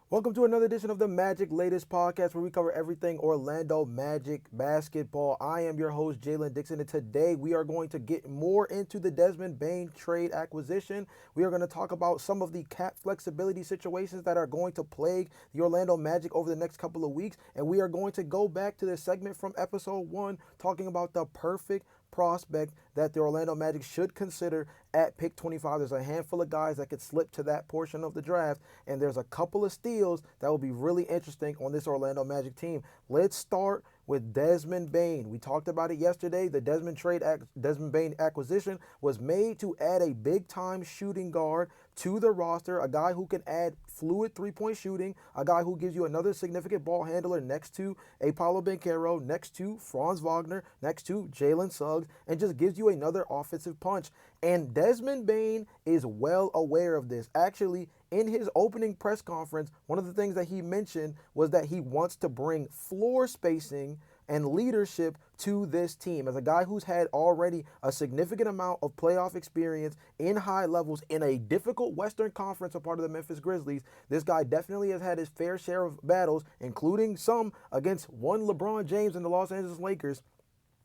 Welcome to another edition of the Magic Latest Podcast where we cover everything Orlando Magic basketball. I am your host, Jalon Dixon, and today we are going to get more into the Desmond Bane trade acquisition. We are going to talk about some of the cap flexibility situations that are going to plague the Orlando Magic over the next couple of weeks, and we are going to go back to the segment from episode 1 talking about the perfect prospect that the Orlando Magic should consider at pick 25. There's a handful of guys that could slip to that portion of the draft, and there's a couple of steals that will be really interesting on this Orlando Magic team. Let's start with Desmond Bane. We talked about it yesterday. The Desmond Bane acquisition was made to add a big-time shooting guard to the roster, a guy who can add fluid three-point shooting, a guy who gives you another significant ball handler next to a Paolo Banchero, next to Franz Wagner, next to Jalen Suggs, and just gives you another offensive punch. And Desmond Bane is well aware of this. Actually, in his opening press conference, one of the things that he mentioned was that he wants to bring floor spacing and leadership to this team. As a guy who's had already a significant amount of playoff experience in high levels in a difficult Western Conference, a part of the Memphis Grizzlies, this guy definitely has had his fair share of battles, including some against one LeBron James and the Los Angeles Lakers,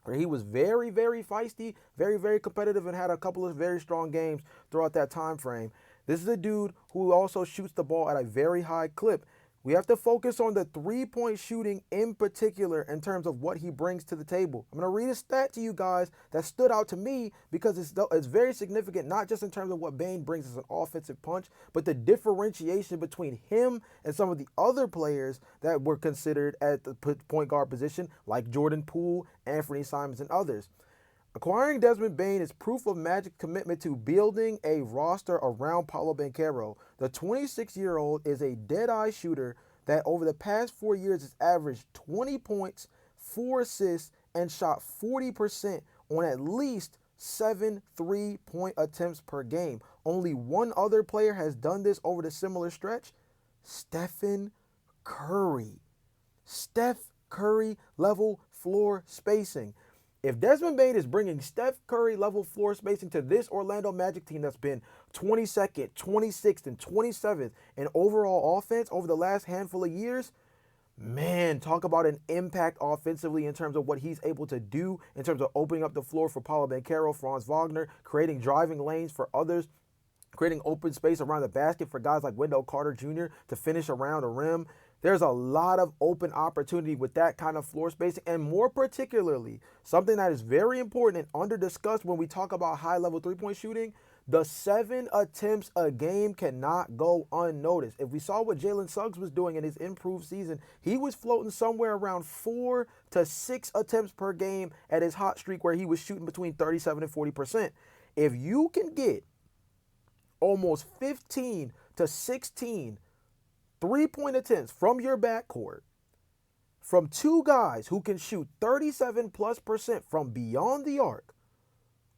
where he was very, very feisty, very, very competitive, and had a couple of very strong games throughout that time frame. This is a dude who also shoots the ball at a very high clip. We have to focus on the three-point shooting in particular in terms of what he brings to the table. I'm going to read a stat to you guys that stood out to me because it's very significant, not just in terms of what Bane brings as an offensive punch, but the differentiation between him and some of the other players that were considered at the point guard position, like Jordan Poole, Anthony Simons, and others. Acquiring Desmond Bane is proof of Magic's commitment to building a roster around Paolo Banchero. The 26-year-old is a dead-eye shooter that over the past 4 years has averaged 20 points, 4 assists, and shot 40% on at least 7 3-point attempts per game. Only one other player has done this over the similar stretch, Stephen Curry. Steph Curry level floor spacing. If Desmond Bane is bringing Steph Curry level floor spacing to this Orlando Magic team that's been 22nd, 26th, and 27th in overall offense over the last handful of years, man, talk about an impact offensively in terms of what he's able to do, in terms of opening up the floor for Paolo Banchero, Franz Wagner, creating driving lanes for others, creating open space around the basket for guys like Wendell Carter Jr. to finish around the rim. There's a lot of open opportunity with that kind of floor spacing, and more particularly, something that is very important and under-discussed when we talk about high-level three-point shooting, the 7 attempts a game cannot go unnoticed. If we saw what Jalen Suggs was doing in his improved season, he was floating somewhere around 4 to 6 attempts per game at his hot streak where he was shooting between 37 and 40%. If you can get almost 15 to 16 three-point attempts from your backcourt from two guys who can shoot 37+% from beyond the arc,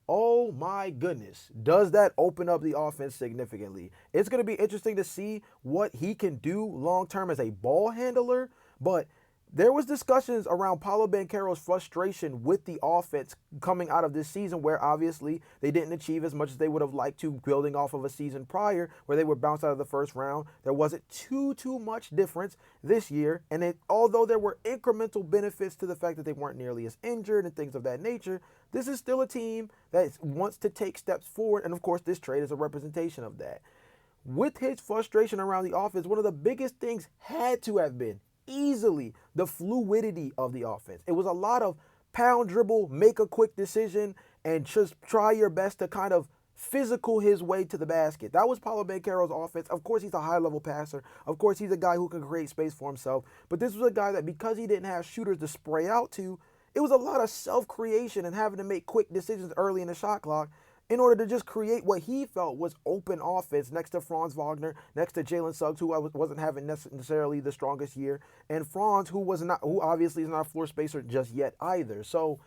oh my goodness, does that open up the offense significantly? It's going to be interesting to see what he can do long-term as a ball handler, but there was discussions around Paolo Banchero's frustration with the offense coming out of this season, where obviously they didn't achieve as much as they would have liked to, building off of a season prior where they were bounced out of the first round. There wasn't too much difference this year, and although there were incremental benefits to the fact that they weren't nearly as injured and things of that nature, this is still a team that wants to take steps forward, and of course this trade is a representation of that. With his frustration around the offense, one of the biggest things had to have been easily the fluidity of the offense. It was a lot of pound dribble, make a quick decision, and just try your best to kind of physical his way to the basket. That was Paolo Banchero's offense. Of course, he's a high-level passer. Of course, he's a guy who can create space for himself. But this was a guy that, because he didn't have shooters to spray out to, it was a lot of self-creation and having to make quick decisions early in the shot clock in order to just create what he felt was open offense next to Franz Wagner, next to Jalen Suggs, who wasn't having necessarily the strongest year, and Franz, who obviously is not a floor spacer just yet either. So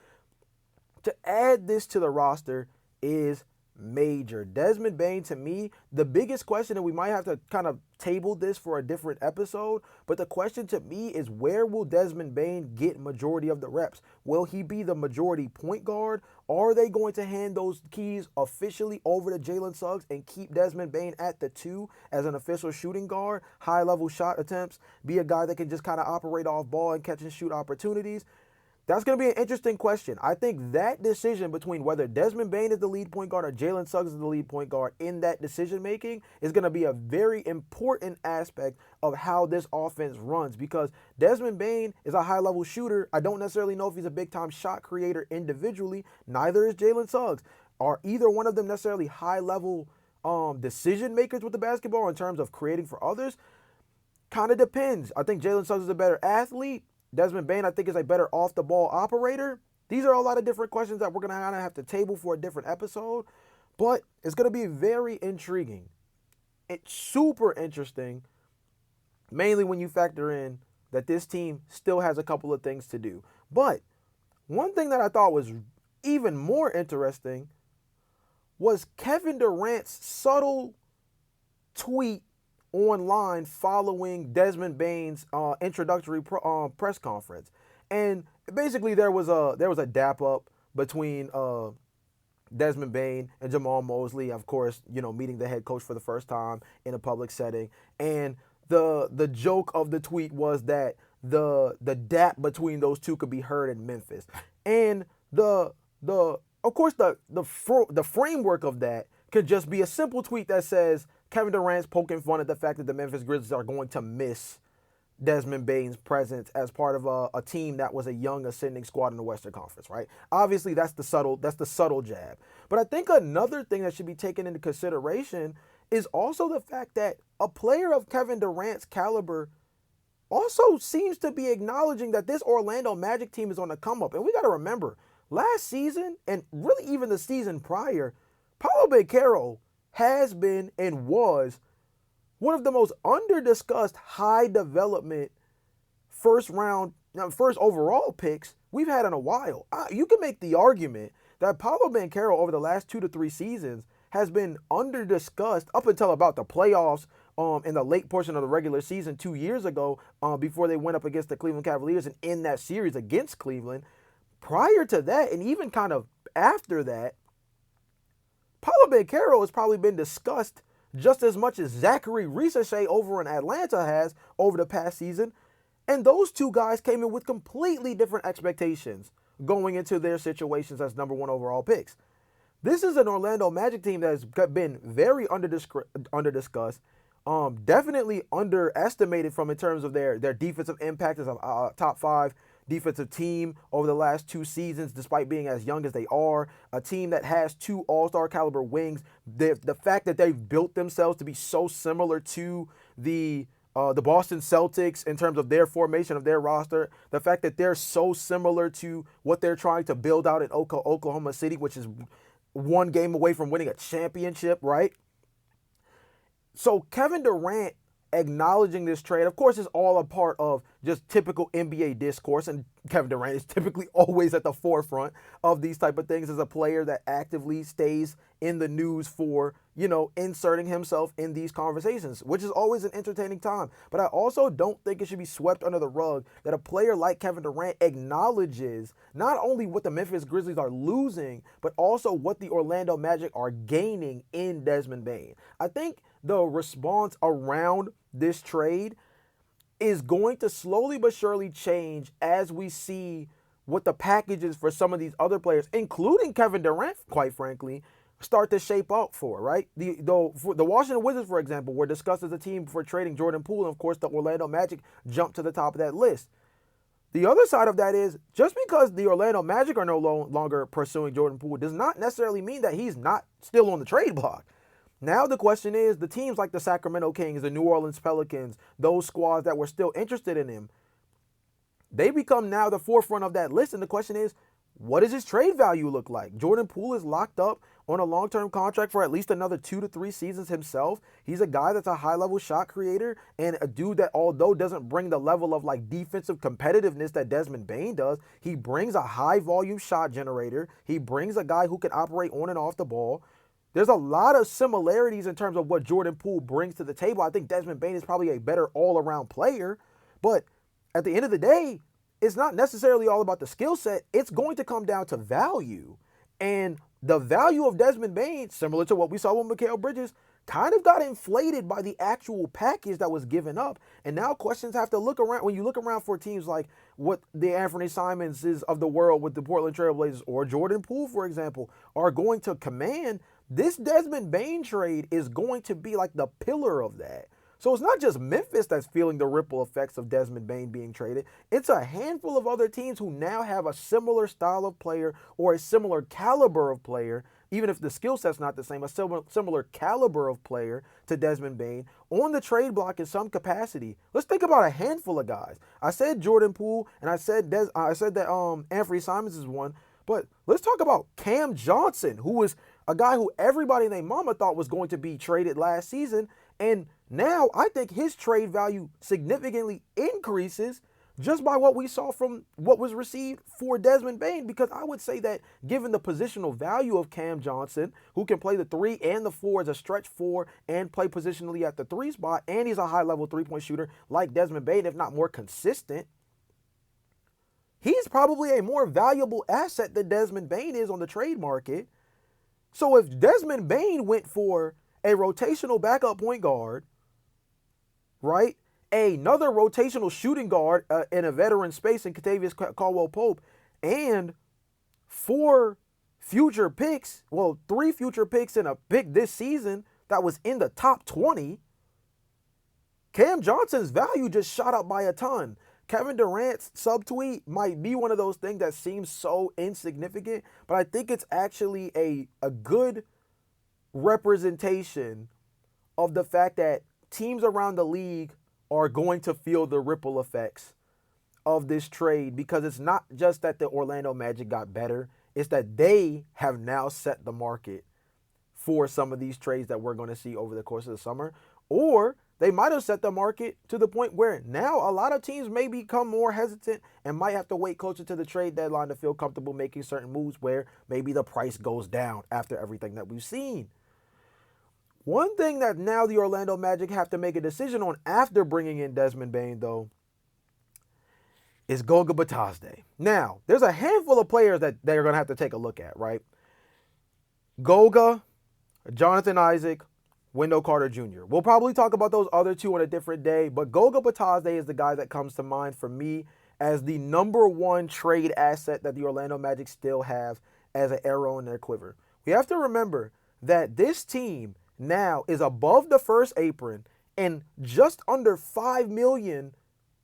to add this to the roster is major. Desmond Bane, to me, the biggest question, and we might have to kind of table this for a different episode, but the question to me is, where will Desmond Bane get majority of the reps? Will he be the majority point guard? Are they going to hand those keys officially over to Jalen Suggs and keep Desmond Bane at the 2 as an official shooting guard, high-level shot attempts, be a guy that can just kind of operate off ball and catch and shoot opportunities? That's going to be an interesting question. I think that decision between whether Desmond Bane is the lead point guard or Jalen Suggs is the lead point guard in that decision making is going to be a very important aspect of how this offense runs, because Desmond Bane is a high-level shooter. I don't necessarily know if he's a big-time shot creator individually. Neither is Jalen Suggs. Are either one of them necessarily high-level decision makers with the basketball in terms of creating for others? Kind of depends. I think Jalen Suggs is a better athlete. Desmond Bane, I think, is a better off-the-ball operator. These are a lot of different questions that we're going to kind of have to table for a different episode, but it's going to be very intriguing. It's super interesting, mainly when you factor in that this team still has a couple of things to do. But one thing that I thought was even more interesting was Kevin Durant's subtle tweet online following Desmond Bane's introductory press conference. And basically there was a dap up between Desmond Bane and Jamal Mosley, of course, meeting the head coach for the first time in a public setting. And the joke of the tweet was that the dap between those two could be heard in Memphis. And of course the framework of that could just be a simple tweet that says Kevin Durant's poking fun at the fact that the Memphis Grizzlies are going to miss Desmond Bane's presence as part of a team that was a young ascending squad in the Western Conference, right? Obviously, that's the subtle jab. But I think another thing that should be taken into consideration is also the fact that a player of Kevin Durant's caliber also seems to be acknowledging that this Orlando Magic team is on the come up. And we got to remember, last season, and really even the season prior, Paolo Banchero has been and was one of the most under-discussed high development first overall picks we've had in a while. You can make the argument that Paolo Banchero over the last 2 to 3 seasons has been under-discussed up until about the playoffs in the late portion of the regular season 2 years ago before they went up against the Cleveland Cavaliers and in that series against Cleveland. Prior to that, and even kind of after that, Paolo Banchero has probably been discussed just as much as Zachary Ricochet over in Atlanta has over the past season. And those two guys came in with completely different expectations going into their situations as number 1 overall picks. This is an Orlando Magic team that has been very under-discussed, definitely underestimated from in terms of their defensive impact as a top 5 defensive team over the last 2 seasons, despite being as young as they are. A team that has 2 all-star caliber wings. The fact that they've built themselves to be so similar to the Boston Celtics in terms of their formation of their roster. The fact that they're so similar to what they're trying to build out in Oklahoma City, which is 1 game away from winning a championship, right? So Kevin Durant acknowledging this trade, of course, is all a part of just typical NBA discourse, and Kevin Durant is typically always at the forefront of these type of things as a player that actively stays in the news for, inserting himself in these conversations, which is always an entertaining time. But I also don't think it should be swept under the rug that a player like Kevin Durant acknowledges not only what the Memphis Grizzlies are losing, but also what the Orlando Magic are gaining in Desmond Bane. I think the response around this trade is going to slowly but surely change as we see what the packages for some of these other players, including Kevin Durant, quite frankly, start to shape up for, right? The Washington Wizards, for example, were discussed as a team for trading Jordan Poole, and of course the Orlando Magic jumped to the top of that list. The other side of that is, just because the Orlando Magic are no longer pursuing Jordan Poole does not necessarily mean that he's not still on the trade block. Now the question is, the teams like the Sacramento Kings, the New Orleans Pelicans, those squads that were still interested in him, they become now the forefront of that list. And the question is, what does his trade value look like? Jordan Poole is locked up on a long-term contract for at least another 2 to 3 seasons himself. He's a guy that's a high-level shot creator and a dude that, although doesn't bring the level of defensive competitiveness that Desmond Bane does, he brings a high-volume shot generator. He brings a guy who can operate on and off the ball. there's a lot of similarities in terms of what Jordan Poole brings to the table. I think Desmond Bane is probably a better all-around player, but at the end of the day, it's not necessarily all about the skill set. It's going to come down to value. And the value of Desmond Bane, similar to what we saw with Mikal Bridges, kind of got inflated by the actual package that was given up. And now questions have to look around. When you look around for teams like what the Anthony Simonses of the world with the Portland Trail Blazers or Jordan Poole, for example, are going to command, this Desmond Bane trade is going to be like the pillar of that. So it's not just Memphis that's feeling the ripple effects of Desmond Bane being traded. It's a handful of other teams who now have a similar style of player or a similar caliber of player, even if the skill set's not the same, a similar caliber of player to Desmond Bane on the trade block in some capacity. Let's think about a handful of guys. I said Jordan Poole, and I said that Anthony Simons is one, but let's talk about Cam Johnson, who was a guy who everybody and their mama thought was going to be traded last season, and now I think his trade value significantly increases just by what we saw from what was received for Desmond Bane, because I would say that given the positional value of Cam Johnson, who can play the 3 and the 4 as a stretch 4 and play positionally at the 3 spot, and he's a high-level three-point shooter like Desmond Bane, if not more consistent, he's probably a more valuable asset than Desmond Bane is on the trade market. So if Desmond Bane went for a rotational backup point guard, right, another rotational shooting guard in a veteran space in Kentavious Caldwell-Pope, and 4 future picks, 3 future picks and a pick this season that was in the top 20, Cam Johnson's value just shot up by a ton. Kevin Durant's subtweet might be one of those things that seems so insignificant, but I think it's actually a good representation of the fact that teams around the league are going to feel the ripple effects of this trade, because it's not just that the Orlando Magic got better, it's that they have now set the market for some of these trades that we're going to see over the course of the summer. Or they might have set the market to the point where now a lot of teams may become more hesitant and might have to wait closer to the trade deadline to feel comfortable making certain moves where maybe the price goes down after everything that we've seen. One thing that now the Orlando Magic have to make a decision on after bringing in Desmond Bane, though, is Goga Bitadze. Now, there's a handful of players that they're going to have to take a look at, right? Goga, Jonathan Isaac, Wendell Carter Jr. We'll probably talk about those other two on a different day, but Goga Bitadze is the guy that comes to mind for me as the number one trade asset that the Orlando Magic still have as an arrow in their quiver. We have to remember that this team now is above the first apron and just under $5 million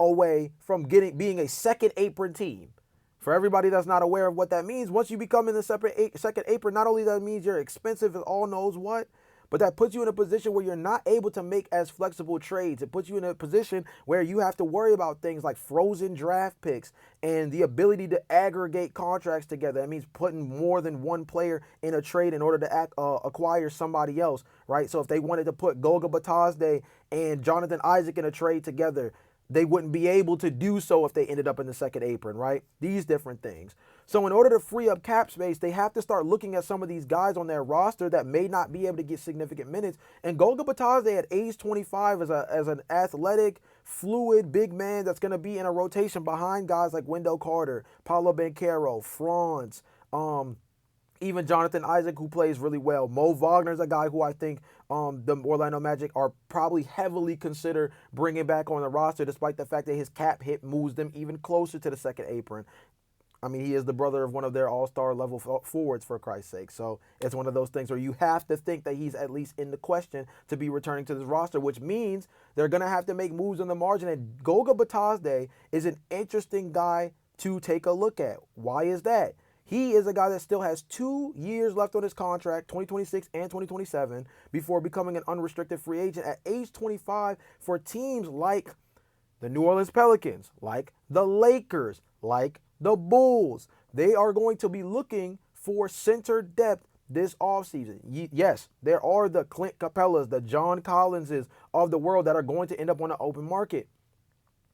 away from being a second apron team. For everybody that's not aware of what that means, once you become in the second apron, not only that means you're expensive as all knows what, but that puts you in a position where you're not able to make as flexible trades. It puts you in a position where you have to worry about things like frozen draft picks and the ability to aggregate contracts together. That means putting more than one player in a trade in order to acquire somebody else, right? So if they wanted to put Goga Bitadze and Jonathan Isaac in a trade together, they wouldn't be able to do so if they ended up in the second apron, right? These different things. So in order to free up cap space, they have to start looking at some of these guys on their roster that may not be able to get significant minutes. And Goga Bitadze at age 25 as an athletic, fluid, big man that's going to be in a rotation behind guys like Wendell Carter, Paolo Banchero, Franz, even Jonathan Isaac, who plays really well. Mo Wagner's a guy who I think the Orlando Magic are probably heavily consider bringing back on the roster, despite the fact that his cap hit moves them even closer to the second apron. I mean, he is the brother of one of their all-star level forwards, for Christ's sake. So it's one of those things where you have to think that he's at least in the question to be returning to this roster, which means they're going to have to make moves on the margin. And Goga Bitadze is an interesting guy to take a look at. Why is that? He is a guy that still has 2 years left on his contract, 2026 and 2027, before becoming an unrestricted free agent at age 25 for teams like the New Orleans Pelicans, like the Lakers, like the Bulls. They are going to be looking for center depth this offseason. Yes, there are the Clint Capellas, the John Collinses of the world that are going to end up on the open market.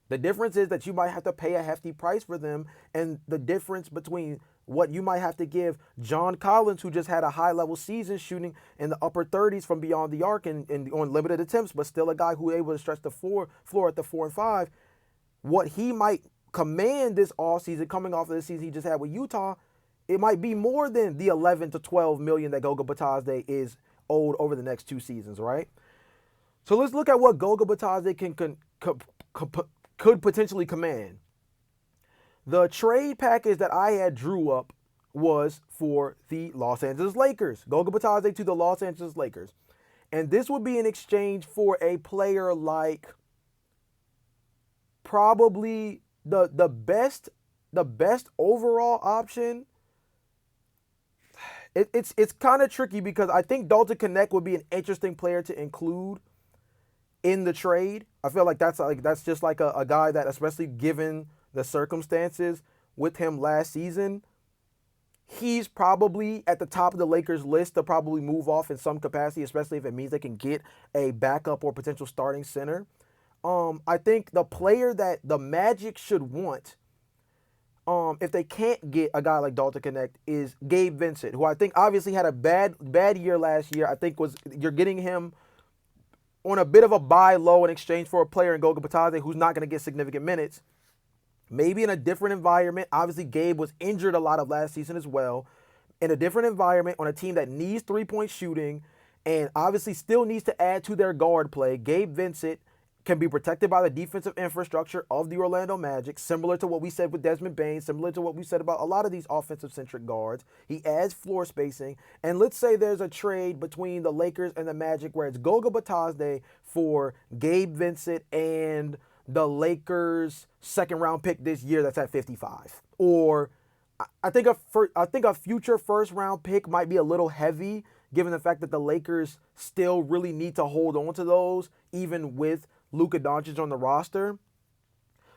The difference is that you might have to pay a hefty price for them, and the difference between what you might have to give John Collins, who just had a high-level season shooting in the upper 30s from beyond the arc and on limited attempts, but still a guy who able to stretch the floor at the 4 and 5, what he might command this offseason coming off of the season he just had with Utah, it might be more than the 11 to 12 million that Goga Batadze is owed over the next 2 seasons, right? So let's look at what Goga Batadze could potentially command. The trade package that I had drew up was for the Los Angeles Lakers. Goga Batadze to the Los Angeles Lakers. And this would be in exchange for a player like probably the best overall option. It's kind of tricky because I think Dalton Knecht would be an interesting player to include in the trade. I feel like that's just like a guy that, especially given the circumstances with him last season, he's probably at the top of the Lakers list to probably move off in some capacity, especially if it means they can get a backup or potential starting center. I think the player that the Magic should want, if they can't get a guy like Dalton Knecht, is Gabe Vincent, who I think obviously had a bad year last year. I think you're getting him on a bit of a buy low in exchange for a player in Goga Batadze who's not going to get significant minutes. Maybe in a different environment. Obviously, Gabe was injured a lot of last season as well. In a different environment on a team that needs three-point shooting and obviously still needs to add to their guard play, Gabe Vincent can be protected by the defensive infrastructure of the Orlando Magic, similar to what we said with Desmond Bane, similar to what we said about a lot of these offensive-centric guards. He adds floor spacing. And let's say there's a trade between the Lakers and the Magic where it's Goga Batadze for Gabe Vincent and the Lakers' second-round pick this year that's at 55. Or I think a future first-round pick might be a little heavy, given the fact that the Lakers still really need to hold on to those, even with Luka Doncic on the roster.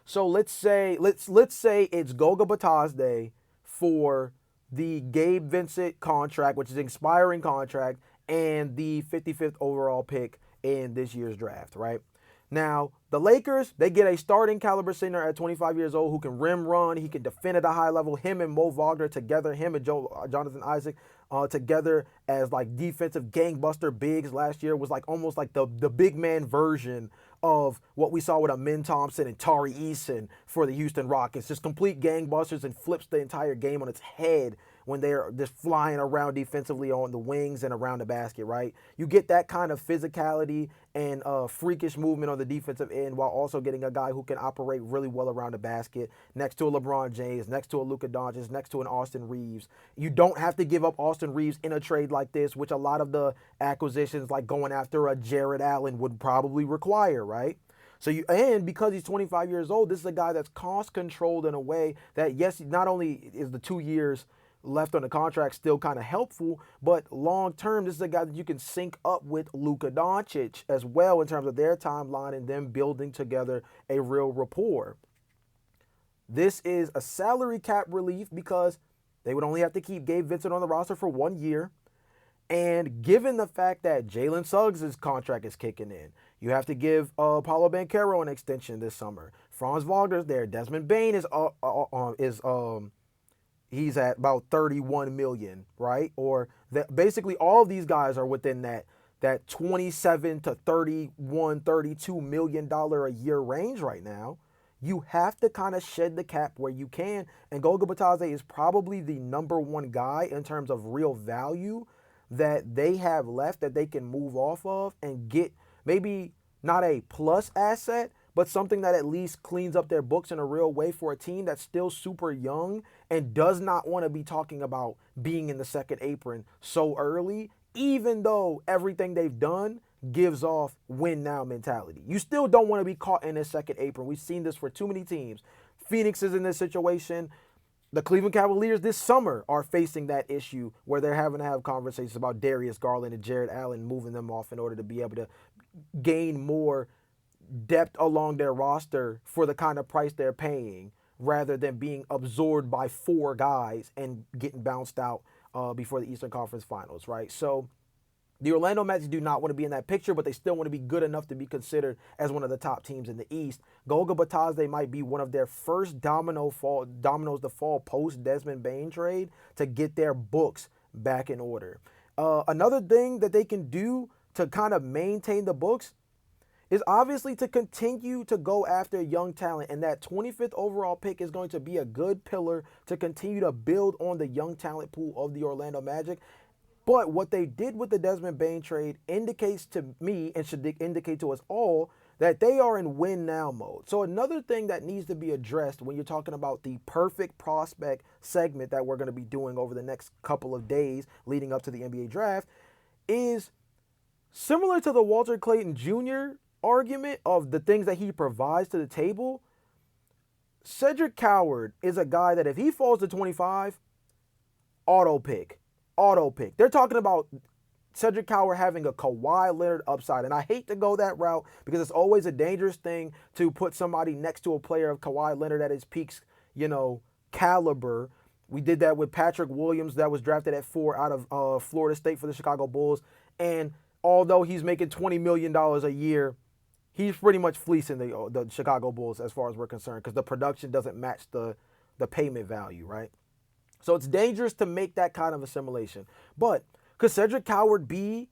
So let's say it's Goga Batadze for the Gabe Vincent contract, which is an expiring contract, and the 55th overall pick in this year's draft, right? Now, the Lakers, they get a starting caliber center at 25 years old who can rim run. He can defend at a high level. Him and Mo Wagner together, him and Jonathan Isaac together as like defensive gangbuster bigs last year was like almost like the big man version of what we saw with Amin Thompson and Tari Eason for the Houston Rockets. Just complete gangbusters and flips the entire game on its head when they're just flying around defensively on the wings and around the basket, right? You get that kind of physicality and freakish movement on the defensive end while also getting a guy who can operate really well around the basket next to a LeBron James, next to a Luka Doncic, next to an Austin Reeves. You don't have to give up Austin Reeves in a trade like this, which a lot of the acquisitions like going after a Jared Allen would probably require, right? And because he's 25 years old, this is a guy that's cost controlled in a way that, yes, not only is the 2 years left on the contract still kind of helpful, but long term, this is a guy that you can sync up with Luka Doncic as well in terms of their timeline and them building together a real rapport. This is a salary cap relief because they would only have to keep Gabe Vincent on the roster for 1 year. And given the fact that Jalen Suggs' contract is kicking in, you have to give Paolo Banchero an extension this summer. Franz Wagner's there. Desmond Bane he's at about 31 million, right? Or that basically all of these guys are within that 27 to 31, 32 million dollar a year range right now. You have to kind of shed the cap where you can, and Goga Batadze is probably the number one guy in terms of real value that they have left that they can move off of and get maybe not a plus asset, but something that at least cleans up their books in a real way for a team that's still super young and does not want to be talking about being in the second apron so early, even though everything they've done gives off win now mentality. You still don't want to be caught in a second apron. We've seen this for too many teams. Phoenix is in this situation. The Cleveland Cavaliers this summer are facing that issue where they're having to have conversations about Darius Garland and Jared Allen moving them off in order to be able to gain more depth along their roster for the kind of price they're paying rather than being absorbed by 4 guys and getting bounced out before the Eastern Conference Finals, right? So The Orlando Magic do not want to be in that picture, but they still want to be good enough to be considered as one of the top teams in the East. Goga Batadze might be one of their first dominoes to fall post Desmond Bane trade to get their books back in order. Another thing that they can do to kind of maintain the books is obviously to continue to go after young talent. And that 25th overall pick is going to be a good pillar to continue to build on the young talent pool of the Orlando Magic. But what they did with the Desmond Bane trade indicates to me, and should indicate to us all, that they are in win now mode. So another thing that needs to be addressed when you're talking about the perfect prospect segment that we're going to be doing over the next couple of days leading up to the NBA draft is similar to the Walter Clayton Jr. argument of the things that he provides to the table. Cedric Coward is a guy that if he falls to 25, auto pick. They're talking about Cedric Coward having a Kawhi Leonard upside. And I hate to go that route because it's always a dangerous thing to put somebody next to a player of Kawhi Leonard at his peaks, caliber. We did that with Patrick Williams that was drafted at 4 out of Florida State for the Chicago Bulls. And although he's making $20 million a year, he's pretty much fleecing the Chicago Bulls as far as we're concerned because the production doesn't match the payment value, right? So it's dangerous to make that kind of assimilation. But could Cedric Coward be,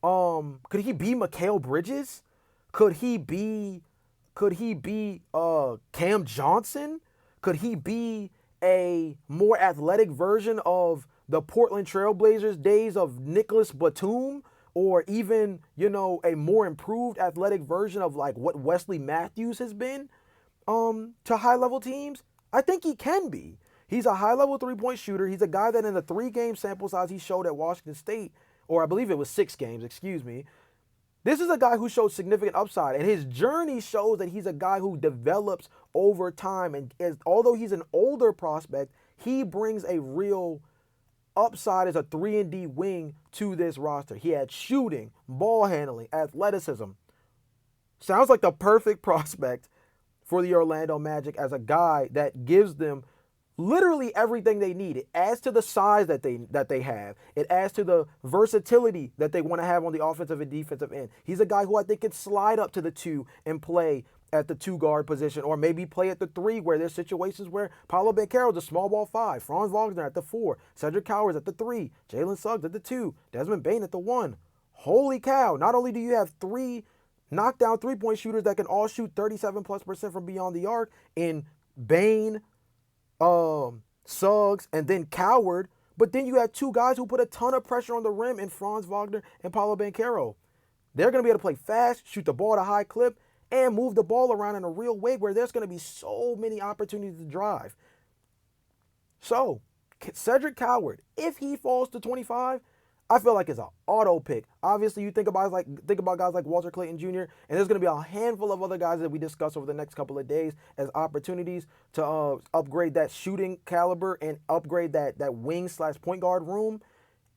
could he be Mikal Bridges? Could he be Cam Johnson? Could he be a more athletic version of the Portland Trailblazers days of Nicholas Batum? Or even, a more improved athletic version of like what Wesley Matthews has been to high-level teams? I think he can be. He's a high-level three-point shooter. He's a guy that in the 3-game sample size he showed at Washington State, or I believe it was 6 games, this is a guy who showed significant upside, and his journey shows that he's a guy who develops over time. And although he's an older prospect, he brings a real upside as a 3-and-D wing to this roster. He had shooting, ball handling, athleticism. Sounds like the perfect prospect for the Orlando Magic as a guy that gives them literally everything they need. It adds to the size that they have. It adds to the versatility that they want to have on the offensive and defensive end. He's a guy who I think can slide up to the 2 and play at the 2-guard position, or maybe play at the 3 where there's situations where Paolo Banchero's a small ball 5, Franz Wagner at the 4, Cedric Coward's at the 3, Jalen Suggs at the 2, Desmond Bane at the 1. Holy cow, not only do you have 3 knockdown three-point shooters that can all shoot 37+% from beyond the arc in Bane, Suggs, and then Coward, but then you have 2 guys who put a ton of pressure on the rim in Franz Wagner and Paolo Banchero. They're going to be able to play fast, shoot the ball at a high clip, and move the ball around in a real way where there's going to be so many opportunities to drive. So, Cedric Coward, if he falls to 25, I feel like it's an auto pick. Obviously, you think about guys like Walter Clayton Jr., and there's going to be a handful of other guys that we discuss over the next couple of days as opportunities to upgrade that shooting caliber and upgrade that wing/point guard room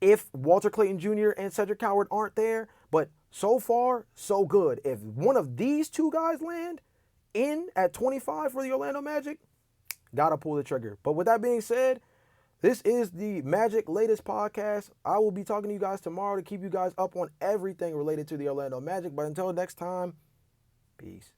if Walter Clayton Jr. and Cedric Coward aren't there. But so far, so good. If one of these 2 guys land in at 25 for the Orlando Magic, gotta pull the trigger. But with that being said, this is the Magic latest podcast. I will be talking to you guys tomorrow to keep you guys up on everything related to the Orlando Magic. But until next time, peace.